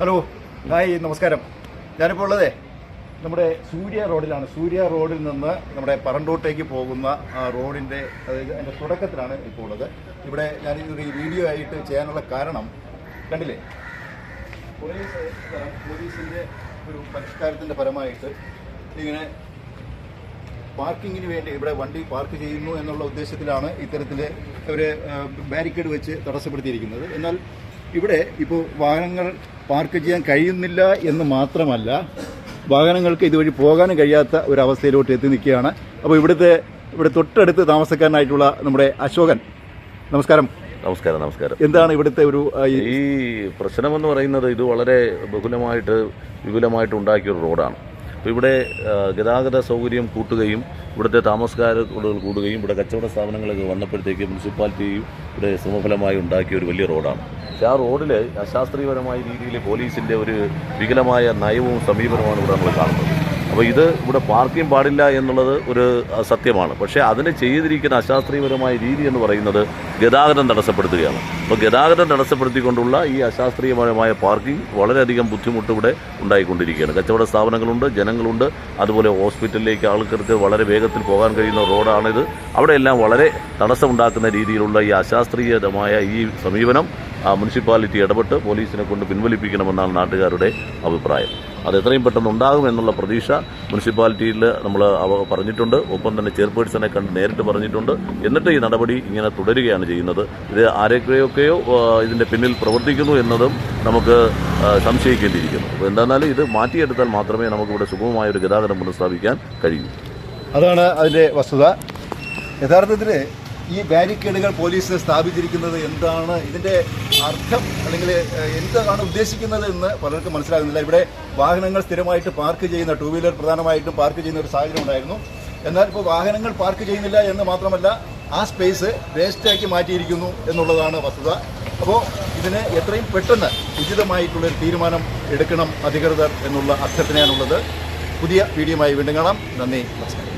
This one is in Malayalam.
ഹലോ, ഹായ്, നമസ്കാരം. ഞാനിപ്പോൾ ഉള്ളതേ നമ്മുടെ സൂര്യ റോഡിലാണ്. സൂര്യ റോഡിൽ നിന്ന് നമ്മുടെ പറണ്ടോട്ടേക്ക് പോകുന്ന റോഡിൻ്റെ അതിൻ്റെ തുടക്കത്തിലാണ് ഇപ്പോൾ ഉള്ളത്. ഇവിടെ ഞാൻ ഒരു വീഡിയോ ആയിട്ട് ചെയ്യാനുള്ള കാരണം കണ്ടില്ലേ, പോലീസിൻ്റെ ഒരു പരിഷ്കാരത്തിൻ്റെ ഫലമായിട്ട് ഇങ്ങനെ പാർക്കിങ്ങിന് വേണ്ടി ഇവിടെ വണ്ടി പാർക്ക് ചെയ്യുന്നു എന്നുള്ള ഉദ്ദേശത്തിലാണ് ഇത്തരത്തിൽ ഒരു ബാരിക്കേഡ് വെച്ച് തടസ്സപ്പെടുത്തിയിരിക്കുന്നത്. എന്നാൽ ഇവിടെ ഇപ്പോൾ വാഹനങ്ങൾ പാർക്ക് ചെയ്യാൻ കഴിയുന്നില്ല എന്ന് മാത്രമല്ല, വാഹനങ്ങൾക്ക് ഇതുവഴി പോകാനും കഴിയാത്ത ഒരവസ്ഥയിലോട്ട് എത്തി നിൽക്കുകയാണ്. അപ്പോൾ ഇവിടെ തൊട്ടടുത്ത് താമസക്കാരനായിട്ടുള്ള നമ്മുടെ അശോകൻ, നമസ്കാരം. നമസ്കാരം. നമസ്കാരം. എന്താണ് ഇവിടുത്തെ ഒരു ഈ പ്രശ്നമെന്ന് പറയുന്നത്, ഇത് വളരെ വിപുലമായിട്ട് ഉണ്ടാക്കിയ ഒരു റോഡാണ്. അപ്പോൾ ഇവിടെ ഗതാഗത സൗകര്യം കൂട്ടുകയും ഇവിടുത്തെ താമസക്കാർ കൂടുകയും ഇവിടെ കച്ചവട സ്ഥാപനങ്ങളൊക്കെ വന്നപ്പോഴത്തേക്ക് മുനിസിപ്പാലിറ്റിയും ഇവിടെ ശ്രമഫലമായി ഉണ്ടാക്കിയ ഒരു വലിയ റോഡാണ്. പക്ഷേ ആ റോഡിൽ അശാസ്ത്രീയപരമായ രീതിയിൽ പോലീസിൻ്റെ ഒരു വികലമായ നയവും സമീപനമാണ് ഇവിടെ നമ്മൾ കാണുന്നത്. അപ്പോൾ ഇത് ഇവിടെ പാർക്കിംഗ് പാടില്ല എന്നുള്ളത് ഒരു സത്യമാണ്. പക്ഷേ അതിന് ചെയ്തിരിക്കുന്ന അശാസ്ത്രീയപരമായ രീതി എന്ന് പറയുന്നത് ഗതാഗതം തടസ്സപ്പെടുത്തുകയാണ്. അപ്പോൾ ഗതാഗതം തടസ്സപ്പെടുത്തിക്കൊണ്ടുള്ള ഈ അശാസ്ത്രീയപരമായ പാർക്കിംഗ് വളരെയധികം ബുദ്ധിമുട്ട് ഇവിടെ ഉണ്ടായിക്കൊണ്ടിരിക്കുകയാണ്. കച്ചവട സ്ഥാപനങ്ങളുണ്ട്, ജനങ്ങളുണ്ട്, അതുപോലെ ഹോസ്പിറ്റലിലേക്ക് ആൾക്കാർക്ക് വളരെ വേഗത്തിൽ പോകാൻ കഴിയുന്ന റോഡാണിത്. അവിടെയെല്ലാം വളരെ തടസ്സമുണ്ടാക്കുന്ന രീതിയിലുള്ള ഈ അശാസ്ത്രീയമായ ഈ സമീപനം മുനിസിപ്പാലിറ്റി ഇടപെട്ട് പോലീസിനെ കൊണ്ട് പിൻവലിപ്പിക്കണമെന്നാണ് നാട്ടുകാരുടെ അഭിപ്രായം. അത് എത്രയും പെട്ടെന്ന് ഉണ്ടാകുമെന്നുള്ള പ്രതീക്ഷ മുനിസിപ്പാലിറ്റിയിൽ നമ്മൾ പറഞ്ഞിട്ടുണ്ട്. ഒപ്പം തന്നെ ചെയർപേഴ്സണെ കണ്ട് നേരിട്ട് പറഞ്ഞിട്ടുണ്ട്. എന്നിട്ട് ഈ നടപടി ഇങ്ങനെ തുടരുകയാണ് ചെയ്യുന്നത്. ഇത് ആരൊക്കെയൊക്കെയോ ഇതിൻ്റെ പിന്നിൽ പ്രവർത്തിക്കുന്നു എന്നതും നമുക്ക് സംശയിക്കേണ്ടിയിരിക്കുന്നു. അപ്പോൾ എന്താണെന്നാലും ഇത് മാറ്റിയെടുത്താൽ മാത്രമേ നമുക്കിവിടെ സുഗമമായ ഒരു ഗതാഗതം പുനഃസ്ഥാപിക്കാൻ കഴിയൂ. അതാണ് അതിൻ്റെ വസ്തുത. യഥാർത്ഥത്തിൽ ഈ ബാരിക്കേഡുകൾ പോലീസ് സ്ഥാപിച്ചിരിക്കുന്നത് എന്താണ്, ഇതിൻ്റെ അർത്ഥം അല്ലെങ്കിൽ എന്താണ് ഉദ്ദേശിക്കുന്നത് എന്ന് പലർക്കും മനസ്സിലാകുന്നില്ല. ഇവിടെ വാഹനങ്ങൾ സ്ഥിരമായിട്ട് പാർക്ക് ചെയ്യുന്ന, ടൂ വീലർ പ്രധാനമായിട്ടും പാർക്ക് ചെയ്യുന്ന ഒരു സാഹചര്യം ഉണ്ടായിരുന്നു. എന്നാൽ ഇപ്പോൾ വാഹനങ്ങൾ പാർക്ക് ചെയ്യുന്നില്ല എന്ന് മാത്രമല്ല, ആ സ്പേസ് വേസ്റ്റാക്കി മാറ്റിയിരിക്കുന്നു എന്നുള്ളതാണ് വസ്തുത. അപ്പോൾ ഇതിന് എത്രയും പെട്ടെന്ന് ഉചിതമായിട്ടുള്ളൊരു തീരുമാനം എടുക്കണം അധികൃതർ എന്നുള്ള അർത്ഥത്തിനാണുള്ളത്. പുതിയ വീഡിയോയുമായി വീണ്ടും കാണാം. നന്ദി, നമസ്കാരം.